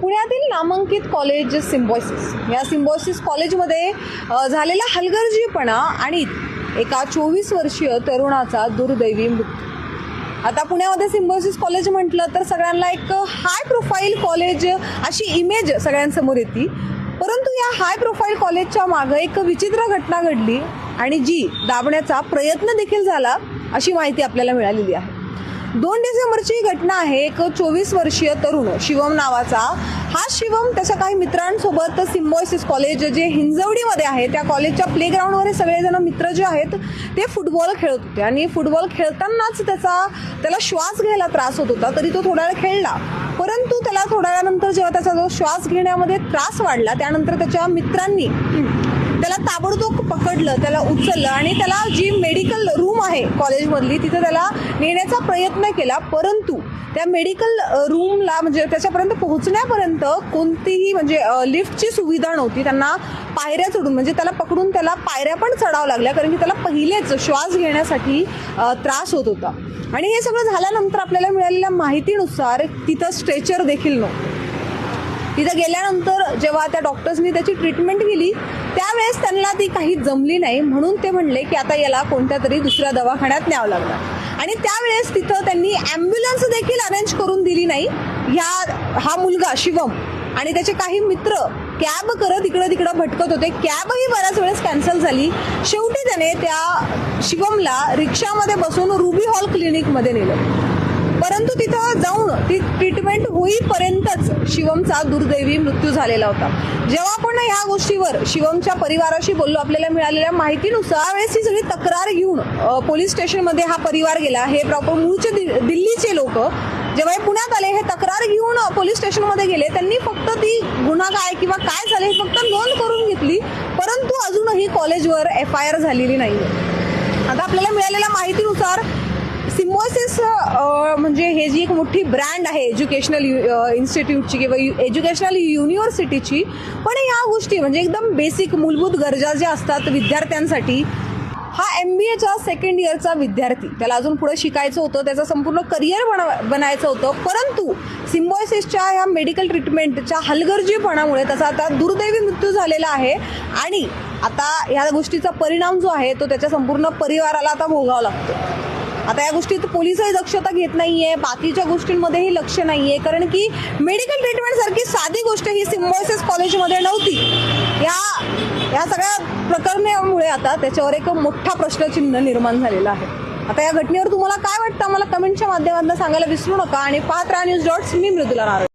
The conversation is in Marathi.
पुण्यातील नामांकित कॉलेज सिम्बॉयसिस या सिम्बॉयसिस कॉलेजमध्ये झालेला हलगर्जीपणा आणि एका 24 वर्षीय तरुणाचा दुर्दैवी मृत्यू. आता पुण्यामध्ये सिम्बॉयसिस कॉलेज म्हटलं तर सगळ्यांना एक हाय प्रोफाईल कॉलेज अशी इमेज सगळ्यांसमोर येते, परंतु या हाय प्रोफाईल कॉलेजच्या मागे एक विचित्र घटना घडली आणि जी दाबण्याचा प्रयत्न देखील झाला अशी माहिती आपल्याला मिळालेली आहे. 2 डिसेंबरची घटना आहे. एक 24 वर्षीय तरुण शिवम नावाचा हा शिवम त्याच्या काही मित्रांसोबत सिम्बॉयसिस कॉलेज जे हिंजवडीमध्ये आहे त्या कॉलेजच्या प्लेग्राऊंडवर सगळेजण मित्र जे आहेत ते फुटबॉल खेळत होते आणि फुटबॉल खेळतानाच त्याला श्वास घ्यायला त्रास होत होता. तरी तो थोडा वेळ खेळला, परंतु त्याला थोड्या वेळानंतर जेव्हा त्याचा जो श्वास घेण्यामध्ये त्रास वाढला त्यानंतर त्याच्या मित्रांनी त्याला ताबडतोब पकडलं, त्याला उचललं आणि त्याला जी मेडिकल रूम आहे कॉलेजमधली तिथे त्याला नेण्याचा प्रयत्न केला. परंतु त्या मेडिकल रूमला म्हणजे त्याच्यापर्यंत पोहोचण्यापर्यंत कोणतीही म्हणजे लिफ्टची सुविधा नव्हती. त्यांना पायऱ्या चढून म्हणजे त्याला पकडून त्याला पायऱ्या पण चढावं लागल्या, कारण की त्याला पहिलेच श्वास घेण्यासाठी त्रास होत होता. आणि हे सगळं झाल्यानंतर आपल्याला मिळालेल्या माहितीनुसार तिथं स्ट्रेचर देखील नव्हतं. तिथं गेल्यानंतर जेव्हा त्या डॉक्टर्सनी त्याची ट्रीटमेंट केली त्यावेळेस त्यांना ती काही जमली नाही, म्हणून ते म्हणले की आता याला कोणत्या तरी दुसऱ्या दवाखान्यात न्यावं लागलं. आणि त्यावेळेस तिथं त्यांनी ॲम्ब्युलन्स देखील अरेंज करून दिली नाही. हा मुलगा शिवम आणि त्याचे काही मित्र कॅब करत इकडं तिकडं भटकत होते. कॅबही बऱ्याच वेळेस कॅन्सल झाली. शेवटी त्याने त्या शिवमला रिक्षामध्ये बसून रुबी हॉल क्लिनिकमध्ये नेलं, परंतु तिथं जाऊन ती ट्रीटमेंट होईपर्यंतच शिवमचा दुर्दैवी मृत्यू झालेला होता. जेव्हा आपण ह्या गोष्टीवर शिवमच्या परिवाराशी बोललो आपल्याला मिळालेल्या माहितीनुसार त्यावेळेस ही सगळी तक्रार घेऊन पोलीस स्टेशनमध्ये हा परिवार गेला. हे प्रॉपर मूळचे दिल्लीचे लोक जेव्हा हे पुण्यात आले हे तक्रार घेऊन पोलीस स्टेशनमध्ये गेले. त्यांनी फक्त ती गुन्हा काय किंवा काय झाले हे फक्त नोंद करून घेतली, परंतु अजूनही कॉलेजवर FIR झालेली नाही. आता आपल्याला मिळालेल्या माहितीनुसार सिम्बॉयसिस म्हणजे हे जी एक मोठी ब्रँड आहे एज्युकेशनल इन्स्टिट्यूटची किंवा एज्युकेशनल युनिव्हर्सिटीची, पण ह्या गोष्टी म्हणजे एकदम बेसिक मूलभूत गरजा ज्या असतात विद्यार्थ्यांसाठी. हा MBAच्या सेकंड इयरचा विद्यार्थी, त्याला अजून पुढे शिकायचं होतं, त्याचं संपूर्ण करिअर बनायचं होतं, परंतु सिम्बॉयसिसच्या ह्या मेडिकल ट्रीटमेंटच्या हलगर्जीपणामुळे त्याचा आता दुर्दैवी मृत्यू झालेला आहे. आणि आता ह्या गोष्टीचा परिणाम जो आहे तो त्याच्या संपूर्ण परिवाराला आता भोगावा लागतो. आता या गोष्टीत पोलिसही दक्षता घेत नाहीये, बाकीच्या गोष्टींमध्येही लक्ष नाहीये, कारण की मेडिकल ट्रीटमेंट सारखी साधी गोष्ट ही सिम्बॉयसिस कॉलेजमध्ये नव्हती. या सगळ्या प्रकरणामुळे आता त्याच्यावर एक मोठा प्रश्नचिन्ह निर्माण झालेला आहे. आता या घटनेवर तुम्हाला काय वाटतं आम्हाला कमेंटच्या माध्यमातून सांगायला विसरू नका आणि पाहत राहा न्यूज डॉट्स. मी मृदुला नारळ.